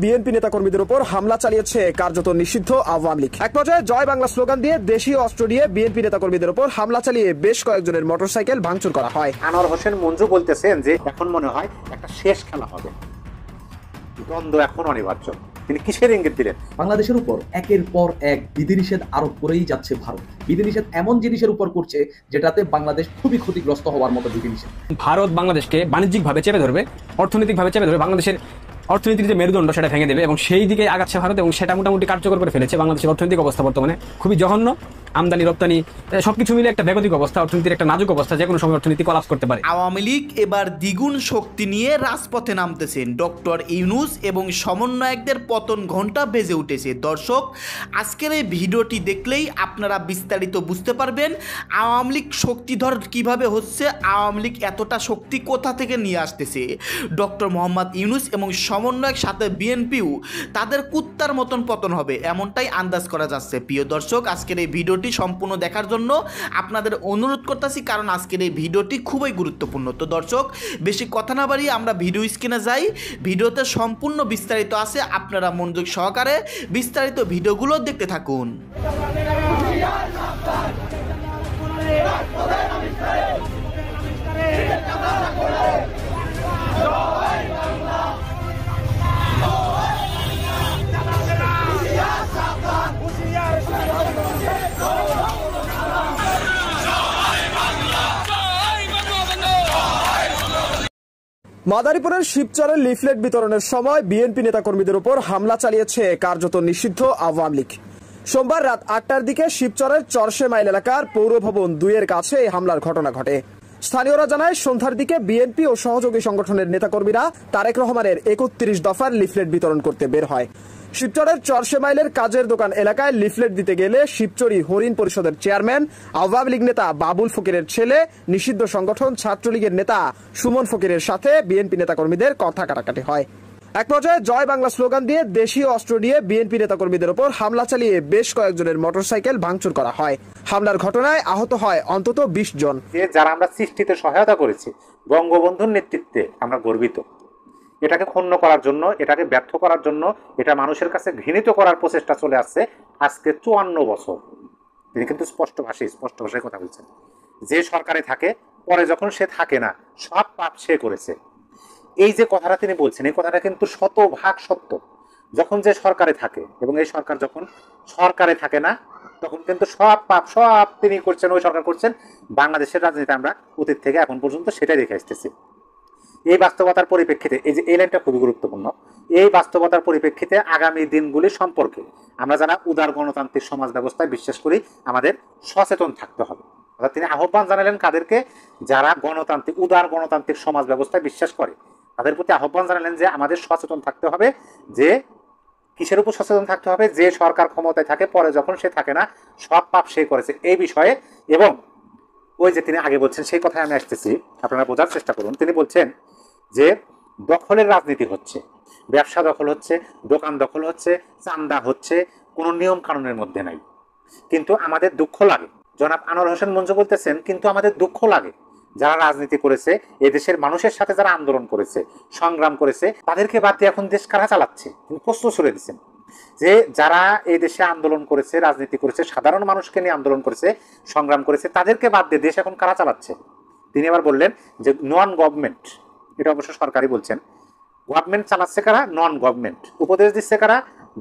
BNP নেতাকর্মীদের উপর হামলা চালিয়েছে কার্যত নিষিদ্ধ আওয়ামী লীগ। এক পর্যায়ে জয় বাংলা স্লোগান দিয়ে দেশীয় অস্ত্র দিয়ে বিএনপি নেতাকর্মীদের উপর হামলা চালিয়ে বেশ কয়েকজনের মোটরসাইকেল ভাঙচুর করা হয়। আনোয়ার হোসেন মঞ্জু বলতেছেন যে এখন মনে হয় একটা শেষ খেলা হবে, দ্বন্দ্ব এখন অনিবার্য। তিনি কিসের ইঙ্গিত দিলেন? বাংলাদেশের উপর একের পর এক বিধিনিষেধ আরোপ করেই যাচ্ছে ভারত। বিধিনিষেধ এমন জিনিসের উপর করছে যেটাতে বাংলাদেশ খুবই ক্ষতিগ্রস্ত হওয়ার মতো বিধিনিষেধ। ভারত বাংলাদেশকে বাণিজ্যিকভাবে চেপে ধরবে, অর্থনৈতিকভাবে চেপে ধরবে, বাংলাদেশের অর্থনীতির যে মেরুদণ্ড সেটা ভেঙে দেবে এবং সেই দিকে আগাচ্ছে ভারত এবং সেটা মোটামুটি কার্যকর করে ফেলেছে। বাংলাদেশের অর্থনৈতিক অবস্থা বর্তমানে খুবই জঘন্য, আমদানি রপ্তানি সবকিছু মিলে একটা বেগতিক অবস্থা, অর্থনীতির একটা নাজুক অবস্থা, যে কোনো সময় অর্থনীতি কলাপস করতে পারে। আওয়ামী লীগ এবার দ্বিগুণ শক্তি নিয়ে রাজপথে নামতেছেন। ডক্টর ইউনূস এবং সমন্বয়কদের পতন ঘণ্টা বেজে উঠেছে। দর্শক, আজকের এই ভিডিওটি দেখলেই আপনারা বিস্তারিত বুঝতে পারবেন আওয়ামী লীগ শক্তিধর কিভাবে হচ্ছে, আওয়ামী লীগ এতটা শক্তি কোথা থেকে নিয়ে আসতেছে। ডক্টর মোহাম্মদ ইউনূস এবং সমন্বয়ক সাথে বিএনপিও তাদের কুত্তার মতন পতন হবে এমনটাই আন্দাজ করা যাচ্ছে। প্রিয় দর্শক, আজকের এই ভিডিওটি সম্পূর্ণ দেখার জন্য আপনাদের অনুরোধ করতেছি, কারণ আজকের এই ভিডিওটি খুবই গুরুত্বপূর্ণ। তো দর্শক, বেশি কথা না বাড়িয়ে আমরা ভিডিও স্ক্রিনে যাই। ভিডিওতে সম্পূর্ণ বিস্তারিত আছে, আপনারা মনোযোগ সহকারে বিস্তারিত ভিডিওগুলো দেখতে থাকুন। মাদারীপুরের শিবচরের লিফলেট বিতরণের সময় বিএনপি নেতাকর্মীদের উপর হামলা চালিয়েছে কার্যত নিষিদ্ধ আওয়ামী লীগ। সোমবার রাত ৮টার দিকে শিবচরের চরশে মাইল এলাকার পৌরভবন ২-এর কাছে এই হামলার ঘটনা ঘটে। স্থানীয়রা জানায়, সন্ধ্যার দিকে বিএনপি ও সহযোগী সংগঠনের নেতাকর্মীরা তারেক রহমানের ৩১ দফার লিফলেট বিতরণ করতে বের হয়। শিবচরের চরশে মাইলের কাজের দোকান এলাকায় লিফলেট দিতে গেলে শিবচরি হরিণ পরিষদের চেয়ারম্যান, আওয়ামী লীগ নেতা বাবুল ফকিরের ছেলে, নিষিদ্ধ সংগঠন ছাত্রলীগের নেতা সুমন ফকিরের সাথে বিএনপি নেতাকর্মীদের কথা কাটাকাটি হয়। এক পর্যায়ে জয় বাংলা স্লোগান দিয়ে দেশীয় অস্ত্র দিয়ে বিএনপি নেতাকর্মীদের উপর হামলা চালিয়ে বেশ কয়েকজনের মোটরসাইকেল ভাঙচুর করা হয়। হামলার ঘটনায় আহত হয় অন্তত ২০ জন। যারা আমরা সৃষ্টিতে সহায়তা করেছি, বঙ্গবন্ধুর নেতৃত্বে আমরা গর্বিত। এটাকে ক্ষুণ্ণ করার জন্য, এটাকে ব্যর্থ করার জন্য, এটা মানুষের কাছে ঘৃণিত করার প্রচেষ্টা চলে আসছে আজকে ৫৪ বছর। তিনি কিন্তু স্পষ্ট ভাষায় কথা বলছেন। যে সরকারে থাকে, পরে যখন সে থাকে না, সব পাপ সে করেছে। এই যে কথাটা তিনি বলছেন, এই কথাটা কিন্তু শতভাগ সত্য। যখন যে সরকারে থাকে এবং এই সরকার যখন সরকারে থাকে না, তখন কিন্তু সব পাপ সব তিনি করছেন, ওই সরকার করছেন। বাংলাদেশের রাজনীতি আমরা অতীত থেকে এখন পর্যন্ত সেটাই দেখে আসতেছি। এই বাস্তবতার পরিপ্রেক্ষিতে এই লাইনটা খুবই গুরুত্বপূর্ণ। এই বাস্তবতার পরিপ্রেক্ষিতে আগামী দিনগুলি সম্পর্কে আমরা যারা উদার গণতান্ত্রিক সমাজ ব্যবস্থায় বিশ্বাস করি, আমাদের সচেতন থাকতে হবে। অর্থাৎ তিনি আহ্বান জানালেন কাদেরকে? যারা উদার গণতান্ত্রিক সমাজ ব্যবস্থায় বিশ্বাস করে, তাদের প্রতি আহ্বান জানালেন যে আমাদের সচেতন থাকতে হবে। যে কিসের উপর সচেতন থাকতে হবে? যে সরকার ক্ষমতায় থাকে, পরে যখন সে থাকে না, সব পাপ সে করেছে, এই বিষয়ে। এবং ওই যে তিনি আগে বলছেন, সেই কথায় আমি আসতেছি, আপনারা বোঝার চেষ্টা করুন। তিনি বলছেন যে দখলের রাজনীতি হচ্ছে, ব্যবসা দখল হচ্ছে, দোকান দখল হচ্ছে, চান্দা হচ্ছে, কোনো নিয়ম কানুনের মধ্যে নাই। কিন্তু আমাদের দুঃখ লাগে। জনাব আনোয়ার হোসেন মঞ্জু বলতেছেন, কিন্তু আমাদের দুঃখ লাগে যারা রাজনীতি করেছে, এদেশের মানুষের সাথে যারা আন্দোলন করেছে, সংগ্রাম করেছে, তাদেরকে বাদ দিয়ে এখন দেশ কারা চালাচ্ছে? তিনি প্রশ্ন ছুড়ে দিচ্ছেন যে যারা এই দেশে আন্দোলন করেছে, রাজনীতি করেছে, সাধারণ মানুষকে নিয়ে আন্দোলন করেছে, সংগ্রাম করেছে, তাদেরকে বাদ দিয়ে দেশ এখন কারা চালাচ্ছে? তিনি আবার বললেন যে নন গভর্নমেন্ট, এটা অবশ্য সরকারি বলছেন, গভর্নমেন্ট চালাচ্ছে কারা? Non government. উপদেশ দিচ্ছে কারা?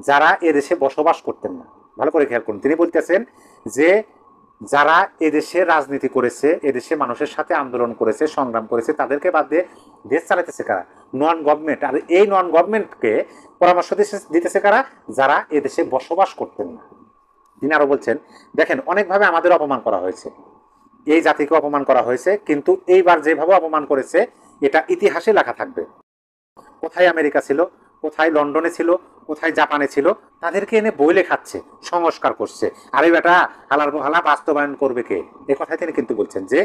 যারা এদেশে বসবাস করতেন না। ভালো করে খেয়াল করুন, তিনি বলতেছেন যে যারা এদেশে রাজনীতি করেছে, এদেশে মানুষের সাথে আন্দোলন করেছে, সংগ্রাম করেছে, তাদেরকে বাদ দিয়ে দেশ চালাতেছে কারা? Non government. আর এই নন গভর্নমেন্টকে পরামর্শ দিতেছে কারা? যারা এদেশে বসবাস করতেন না। তিনি আরো বলছেন, দেখেন, অনেকভাবে আমাদের অপমান করা হয়েছে, এই জাতিকে অপমান করা হয়েছে, কিন্তু এইবার যেভাবে অপমান করেছে এটা ইতিহাসে লেখা থাকবে। কোথায় আমেরিকা ছিল, কোথায় লন্ডনে ছিল, কোথায় জাপানে ছিল, তাদেরকে এনে বই লেখাচ্ছে, সংস্কার করছে। আরে বেটা, হালার বহালা বাস্তবায়ন করবে কে? এ কথাই তিনি কিন্তু বলছেন যে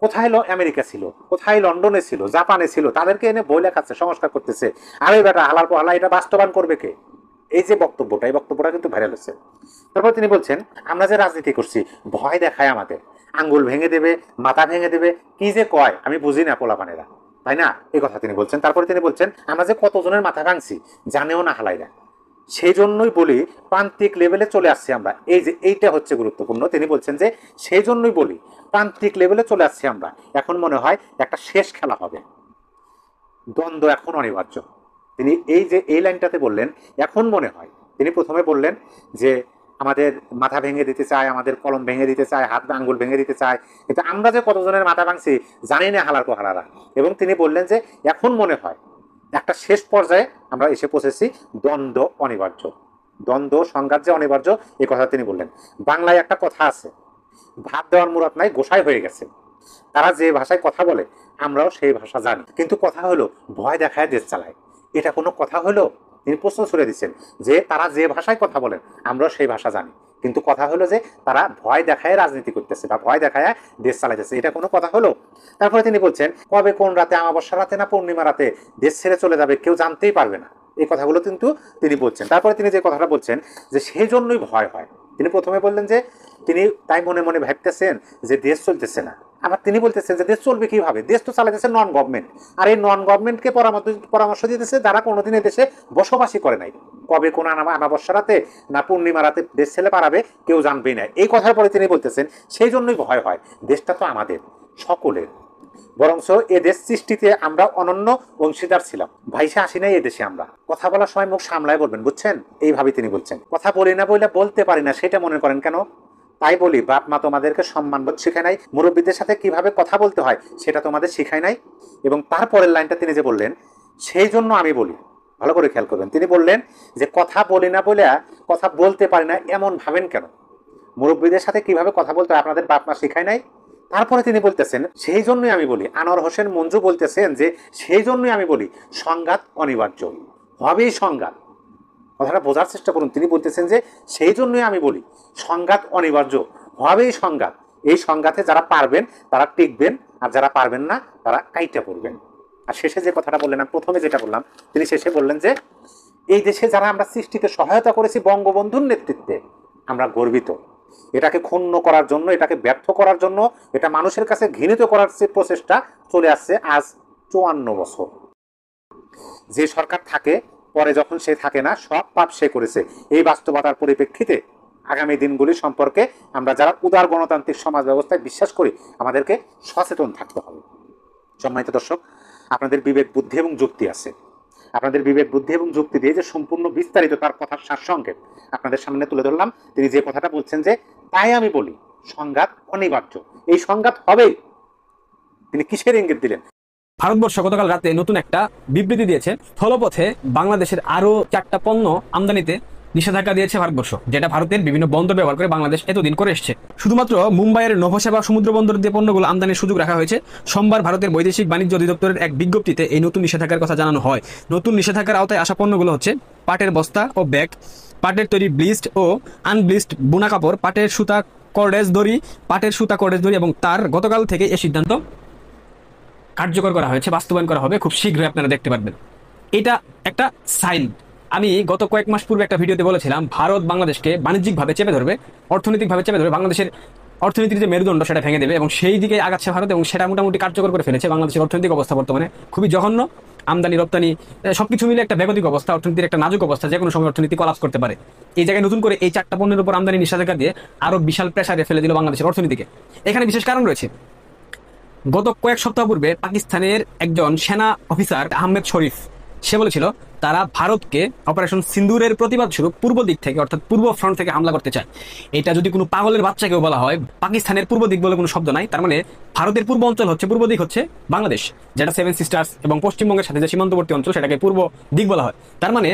কোথায় আমেরিকা ছিল, কোথায় লন্ডনে ছিল, জাপানে ছিল, তাদেরকে এনে বই লেখাচ্ছে, সংস্কার করতেছে। আরে বেটা, হালার বহালা এটা বাস্তবায়ন করবে কে? এই যে বক্তব্যটা, এই বক্তব্যটা কিন্তু ভাইরাল হচ্ছে। তারপর তিনি বলছেন, আমরা যে রাজনীতি করছি, ভয় দেখায় আমাদের, আঙ্গুল ভেঙে দেবে, মাথা ভেঙে দেবে, কি যে কয় আমি বুঝি না পোলাপানেরা। তাই না? এই কথা তিনি বলছেন। তারপরে তিনি বলছেন আমরা যে কতজনের মাথা ভাঙছি জানেও না হালাইরা, সেই জন্যই বলি প্রান্তিক লেভেলে চলে আসছি আমরা। এই যে এইটা হচ্ছে গুরুত্বপূর্ণ। তিনি বলছেন যে সেই জন্যই বলি প্রান্তিক লেভেলে চলে আসছি আমরা, এখন মনে হয় একটা শেষ খেলা হবে, দ্বন্দ্ব এখন অনিবার্য। তিনি এই লাইনটাতে বললেন এখন মনে হয়। তিনি প্রথমে বললেন যে আমাদের মাথা ভেঙে দিতে চায়, আমাদের কলম ভেঙে দিতে চায়, হাত আঙ্গুল ভেঙে দিতে চায়, কিন্তু আমরা যে কতজনের মাথা ভাঙছি জানি না হালার হালারা। এবং তিনি বললেন যে এখন মনে হয় একটা শেষ পর্যায়ে আমরা এসে পৌঁছেছি, দ্বন্দ্ব অনিবার্য, দ্বন্দ্ব সংঘাত যে অনিবার্য, এই কথা তিনি বললেন। বাংলায় একটা কথা আছে, ভাত দেওয়ার মুরাদ নাই গোসাই হয়ে গেছে। তারা যে ভাষায় কথা বলে আমরাও সেই ভাষা জানি, কিন্তু কথা হলো ভয় দেখায় দেশ চালায়। এটা কোনো কথা হলো? তিনি প্রশ্ন ছুড়ে দিচ্ছেন যে তারা যে ভাষায় কথা বলেন আমরাও সেই ভাষা জানি, কিন্তু কথা হলো যে তারা ভয় দেখায় রাজনীতি করতেছে বা ভয় দেখায় দেশ চালাইতেছে, এটা কোনো কথা হলো? তারপরে তিনি বলছেন কবে কোন রাতে, অমাবস্যা রাতে না পূর্ণিমা রাতে দেশ ছেড়ে চলে যাবে কেউ জানতেই পারবে না, এই কথাগুলো কিন্তু তিনি বলছেন। তারপরে তিনি যে কথাটা বলছেন যে সেই জন্যই ভয় হয়। তিনি প্রথমে বললেন যে তিনি তাই মনে মনে ভাবতেছেন যে দেশ চলতেছে না, আবার তিনি বলতেছেন যে দেশ চলবে কিভাবে, দেশ তো চালাইতেছে নন গভর্নমেন্ট, আর এই নন গভর্নমেন্টকে পরামর্শ দিতেছে যারা কোনোদিন দেশে বসবাসই করে নাই। কবে কোন অমাবস্যা রাতে না পূর্ণিমা রাতে দেশ ছেলে পারাবে কেউ জানবেই না। এই কথার পরে তিনি বলতেছেন সেই জন্যই ভয় হয়, দেশটা তো আমাদের সকলের, বরঞ্চ এ দেশ সৃষ্টিতে আমরা অনন্য অংশীদার ছিলাম, ভাইসে আসি নাই এদেশে আমরা। কথা বলার সময় মুখ সামলায় বলবেন, বুঝছেন? এইভাবে তিনি বলছেন। কথা বলি না বলে বলতে পারি না সেটা মনে করেন কেন? তাই বলি বাপ মা তোমাদেরকে সম্মানবোধ শিখায় নাই, মুরব্বীদের সাথে কিভাবে কথা বলতে হয় সেটা তোমাদের শিখায় নাই। এবং তারপরের লাইনটা তিনি যে বললেন সেই জন্য আমি বলি, ভালো করে খেয়াল করবেন, তিনি বললেন যে কথা বলি না বলে কথা বলতে পারি না এমন ভাবেন কেন? মুরব্বীদের সাথে কিভাবে কথা বলতে হয় আপনাদের বাপ মা শিখায় নাই? তারপরে তিনি বলতেছেন সেই জন্যই আমি বলি, আনোয়ার হোসেন মঞ্জু বলতেছেন যে সেই জন্যই আমি বলি সংঘাত অনিবার্য, হবেই সংঘাত। কথাটা বোঝার চেষ্টা করুন। তিনি বলতেছেন যে সেই জন্যই আমি বলি সংঘাত অনিবার্য, হবেই সংঘাত। এই সংঘাতে যারা পারবেন তারা টিকবেন, আর যারা পারবেন না তারা কাইটা পড়বেন। আর শেষে যে কথাটা বললেন, আমি প্রথমে যেটা বললাম, তিনি শেষে বললেন যে এই দেশে যারা আমরা সৃষ্টিতে সহায়তা করেছি বঙ্গবন্ধুর নেতৃত্বে আমরা গর্বিত। এটাকে ক্ষুণ্ণ করার জন্য, এটাকে ব্যর্থ করার জন্য, এটা মানুষের কাছে ঘৃণিত করার প্রচেষ্টা চলে আসছে আজ 54 বছর। যে সরকার থাকে পরে যখন সে থাকে না, সব পাপ সে করেছে। এই বাস্তবতার পরিপ্রেক্ষিতে আগামী দিনগুলি সম্পর্কে আমরা যারা উদার গণতান্ত্রিক সমাজ ব্যবস্থায় বিশ্বাস করি আমাদেরকে সচেতন থাকতে হবে। সম্মানিত দর্শক, আপনাদের বিবেক বুদ্ধি এবং যুক্তি আছে, আপনাদের বিবেক বুদ্ধি এবং যুক্তি দিয়ে যে সম্পূর্ণ বিস্তারিত তার কথার সারসংক্ষেপ আপনাদের সামনে তুলে ধরলাম। তিনি যে কথাটা বলছেন যে তাই আমি বলি সংঘাত অনিবার্য, এই সংঘাত হবেই। তিনি কিসের ইঙ্গিত দিলেন? ভারতবর্ষ গতকাল রাতে নতুন একটা বিবৃতি দিয়েছে, স্থলপথে বাংলাদেশের আরো 4টা পণ্য আমদানিতে নিষেধাজ্ঞা দিয়েছে ভারতবর্ষ, যেটা ভারতের বিভিন্ন বন্দর ব্যবহার করে বাংলাদেশ এতদিন করে এসছে। শুধুমাত্র মুম্বাইয়ের নভোসেবা সমুদ্র বন্দর দিয়ে পণ্যগুলো আমদানির সুযোগ রাখা হয়েছে। সোমবার ভারতের বৈদেশিক বাণিজ্য অধিদপ্তরের এক বিজ্ঞপ্তিতে এই নতুন নিষেধাজ্ঞার কথা জানানো হয়। নতুন নিষেধাজ্ঞার আওতায় আসা পণ্যগুলো হচ্ছে পাটের বস্তা ও ব্যাগ, পাটের তৈরি ব্লিচড ও আনব্লিচড বুনা কাপড়, পাটের সুতা কর্ডেজ দড়ি, এবং তার গতকাল থেকে এই সিদ্ধান্ত কার্যকর করা হয়েছে, বাস্তবায়ন করা হবে খুব শীঘ্রই, আপনারা দেখতে পারবেন। এটা একটা সাইন। আমি গত কয়েক মাস পূর্বে একটা ভিডিওতে বলেছিলাম ভারত বাংলাদেশকে বাণিজ্যিকভাবে চেপে ধরবে, অর্থনৈতিকভাবে চেপে ধরবে, বাংলাদেশের অর্থনীতির যে মেরুদণ্ড সেটা ভেঙে দেবে, এবং সেই দিকে আগাচ্ছে ভারত, এবং সেটা মোটামুটি কার্যকর করে ফেলেছে। বাংলাদেশের অর্থনৈতিক অবস্থা বর্তমানে খুবই জঘন্য, আমদানি রপ্তানি সবকিছু মিলে একটা বেগতিক অবস্থা, অর্থনীতির একটা নাজুক অবস্থা, যে কোনো সময় অর্থনীতি কলাপস করতে পারে। এই জায়গায় নতুন করে এই 4টা পণ্যের উপর আমদানি নিষেধাজ্ঞা দিয়ে আরো বিশাল প্রেসারে ফেলে দিল বাংলাদেশের অর্থনীতিকে। এখানে বিশেষ কারণ রয়েছে। গত কয়েক সপ্তাহ পূর্বে পাকিস্তানের একজন সেনা অফিসার আহমেদ শরীফ, সে বলেছিল তারা ভারতকে অপারেশন সিন্দুরের প্রতিবাদ স্বরূপ পূর্ব দিক থেকে, অর্থাৎ পূর্ব ফ্রন্ট থেকে হামলা করতে চায়। এটা যদি কোনো পাগলের বাচ্চাকেও বলা হয়, পাকিস্তানের পূর্ব দিক বলে কোনো শব্দ নাই, তার মানে ভারতের পূর্ব অঞ্চল হচ্ছে, পূর্ব দিক হচ্ছে বাংলাদেশ, যেটা 7 সিস্টার্স এবং পশ্চিমবঙ্গের সাথে যে সীমান্তবর্তী অঞ্চল সেটাকে পূর্ব দিক বলা হয়। তার মানে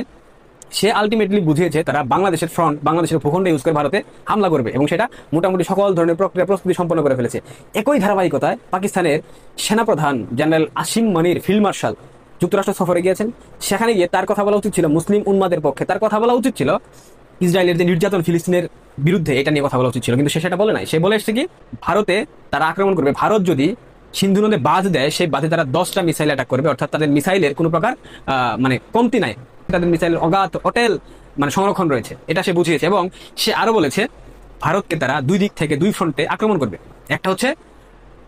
সে আলটিমেটলি বুঝিয়েছে তারা বাংলাদেশের ফ্রন্ট, বাংলাদেশের ভূখণ্ড ইউজ করে ভারতে হামলা করবে, এবং সেটা মোটামুটি সকল ধরনের প্রক্রিয়া প্রস্তুতি সম্পন্ন করে ফেলেছে। একই ধারাবাহিকতায় পাকিস্তানের সেনাপ্রধান জেনারেল আসিম মনির ফিল্ড মার্শাল যুক্তরাষ্ট্র সফরে গিয়েছেন। সেখানে গিয়ে তার কথা বলা উচিত ছিল মুসলিম উন্মাদের পক্ষে, তার কথা বলা উচিত ছিল ইসরায়েলের যে নির্যাতন ফিলিস্তিনের বিরুদ্ধে, এটা নিয়ে কথা বলা উচিত ছিল, কিন্তু সে সেটা বলে নাই। সে বলে এসছে কি ভারতে তারা আক্রমণ করবে, ভারত যদি সিন্ধু নদে বাঁধ দেয় সেই বাঁধে তারা 10টা মিসাইল অ্যাটাক করবে, অর্থাৎ তাদের মিসাইলের কোনো প্রকার মানে কমতি নাই, তাদের মিসাইলের অগাধ অটেল মানে সংরক্ষণ রয়েছে, এটা সে বুঝিয়েছে। এবং সে আরো বলেছে ভারতকে তারা 2 দিক থেকে 2 ফ্রন্টে আক্রমণ করবে, একটা হচ্ছে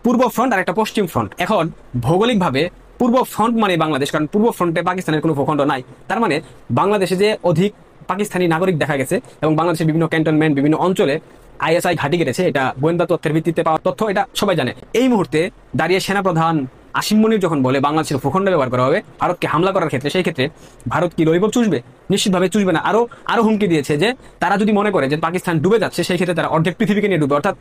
পূর্ব ফ্রন্ট আর একটা পশ্চিম ফ্রন্ট। এখন ভৌগোলিকভাবে পূর্ব ফ্রন্ট মানে বাংলাদেশ, কারণ পূর্ব ফ্রন্টে পাকিস্তানের কোনো ভূখণ্ড নাই। তার মানে বাংলাদেশে যে অধিক পাকিস্তানি নাগরিক দেখা গেছে এবং বাংলাদেশের বিভিন্ন ক্যান্টনমেন্ট, বিভিন্ন অঞ্চলে আইএসআই ঘাঁটি কেটেছে, এটা গোয়েন্দা তথ্যের ভিত্তিতে পাওয়া তথ্য, এটা সবাই জানে। এই মুহূর্তে দাঁড়িয়ে সেনাপ্রধান আসিম মনির যখন বলে বাংলাদেশের ভূখণ্ড ব্যবহার করা হবে ভারতকে হামলা করার ক্ষেত্রে, সেই ক্ষেত্রে ভারত কি ললিপপ চুষবে? নিশ্চিতভাবে চুষবে না। আরো হুমকি দিয়েছে যে তারা যদি মনে করে যে পাকিস্তান ডুবে যাচ্ছে, সেই ক্ষেত্রে তারা অর্ধেক পৃথিবীকে নিয়ে ডুবে, অর্থাৎ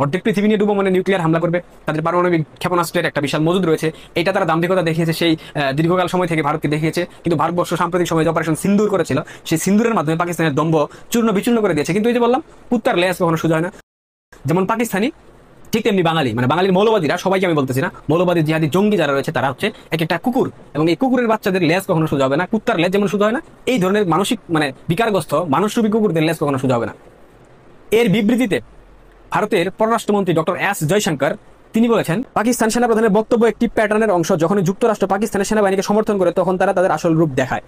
অর্ধেক পৃথিবী নিয়ে ডুবো মানে নিউক্লিয়ার হামলা করবে। তাদের পারমাণবিক ক্ষেপণাস্ত্রের একটা বিশাল মজুদ রয়েছে, এটা তারা দাম্ভিকতা দেখিয়েছে সেই দীর্ঘকাল সময় থেকে ভারতকে দেখিয়েছে। কিন্তু ভারতবর্ষ সাম্প্রতিক সময়ে যে অপারেশন সিন্দুর করেছিল, সেই সিন্দুরের মাধ্যমে পাকিস্তানের দম্ভ চূর্ণ বিচূর্ণ করে দিয়েছে। কিন্তু এই যে বললাম, কুত্তার লেজ কখনো সোজা হয় না। যেমন পাকিস্তানি, ঠিক তেমনি বাঙালি, মানে বাঙালির মৌলবাদীরা, সবাইকে আমি বলতেছি না, মৌলবাদী জিহাদি জঙ্গি যারা রয়েছে তারা হচ্ছে এক একটা কুকুর, এবং এই কুকুরের বাচ্চাদের লেজ কখনো সোজা হবে না। কুত্তার লেজ যেমন সোজা হয় না, এই ধরনের মানসিক মানে বিকারগ্রস্ত মানুষরূপী কুকুরদের লেজ কখনো সোজা হবে না। এর বিবৃতিতে ভারতের পররাষ্ট্রমন্ত্রী ডক্টর এস জয়শঙ্কর তিনি বলেছেন, পাকিস্তান সেনাপ্রধানের বক্তব্য একটি প্যাটার্নের অংশ। যখন যুক্তরাষ্ট্র পাকিস্তানের সেনাবাহিনীকে সমর্থন করে তখন তারা তাদের আসল রূপ দেখায়।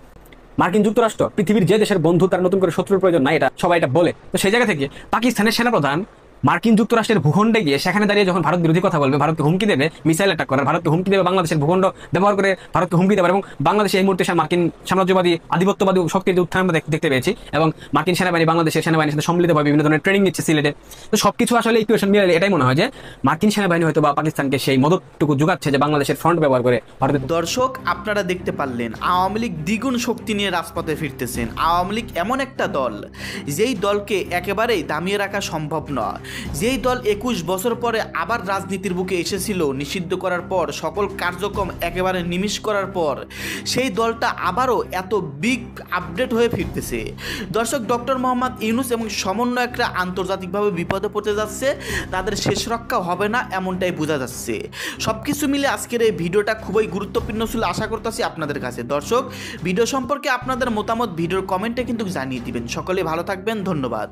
মার্কিন যুক্তরাষ্ট্র পৃথিবীর যে দেশের বন্ধু, তার নতুন করে শত্রুর প্রয়োজন নাই, এটা সবাই এটা বলে। তো সেই জায়গা থেকে পাকিস্তানের সেনাপ্রধান মার্কিন যুক্তরাষ্ট্রের ভূখণ্ডে গিয়ে সেখানে দাঁড়িয়ে যখন ভারত বিরোধী কথা বলবে, ভারতকে হুমকি দেবে মিসাইল অ্যাটাক করার, ভারতকে হুমকি দেবে বাংলাদেশের ভূখণ্ড ব্যবহার করে ভারতকে হুমকি দেবে, এবং বাংলাদেশে এই মুহূর্তে মার্কিন সাম্রাজ্যবাদী আধিপত্যবাদী শক্তির যে উত্থান আমরা দেখতে পেয়েছি, এবং মার্কিন সেনাবাহিনী বাংলাদেশের সেনাবাহিনীর সাথে সম্মিলিতভাবে বিভিন্ন ধরনের ট্রেনিং নিচ্ছে সিলেটে। তো সবকিছু আসলে ইকুয়েশন মিলে এটাই মনে হয় যে মার্কিন সেনাবাহিনী হয়তো বা পাকিস্তানকে সেই মদতটুকু যোগাচ্ছে যে বাংলাদেশের ফ্রন্ট ব্যবহার করে ভারতের। দর্শক, আপনারা দেখতে পারলেন আওয়ামী লীগ দ্বিগুণ শক্তি নিয়ে রাজপথে ফিরতেছেন। আওয়ামী লীগ এমন একটা দল, যেই দলকে একেবারেই দামিয়ে রাখা সম্ভব নয়, যেই দল 21 বছর পরে আবার রাজনীতির বুকে এসেছিল নিষিদ্ধ করার পর, সকল কার্যক্রম একেবারে নিমিষ করার পর, সেই দলটা আবারও এত বিগ আপডেট হয়ে ফিরতেছে। দর্শক, ডক্টর মোহাম্মদ ইউনূস এবং সমন্বয়করা আন্তর্জাতিকভাবে বিপদে পড়তে যাচ্ছে, তাদের শেষ রক্ষা হবে না এমনটাই বোঝা যাচ্ছে। সব কিছু মিলে আজকের এই ভিডিওটা খুবই গুরুত্বপূর্ণ ছিল, আশা করতেছি আপনাদের কাছে। দর্শক, ভিডিও সম্পর্কে আপনাদের মতামত ভিডিওর কমেন্টে কিন্তু জানিয়ে দিবেন। সকলে ভালো থাকবেন, ধন্যবাদ।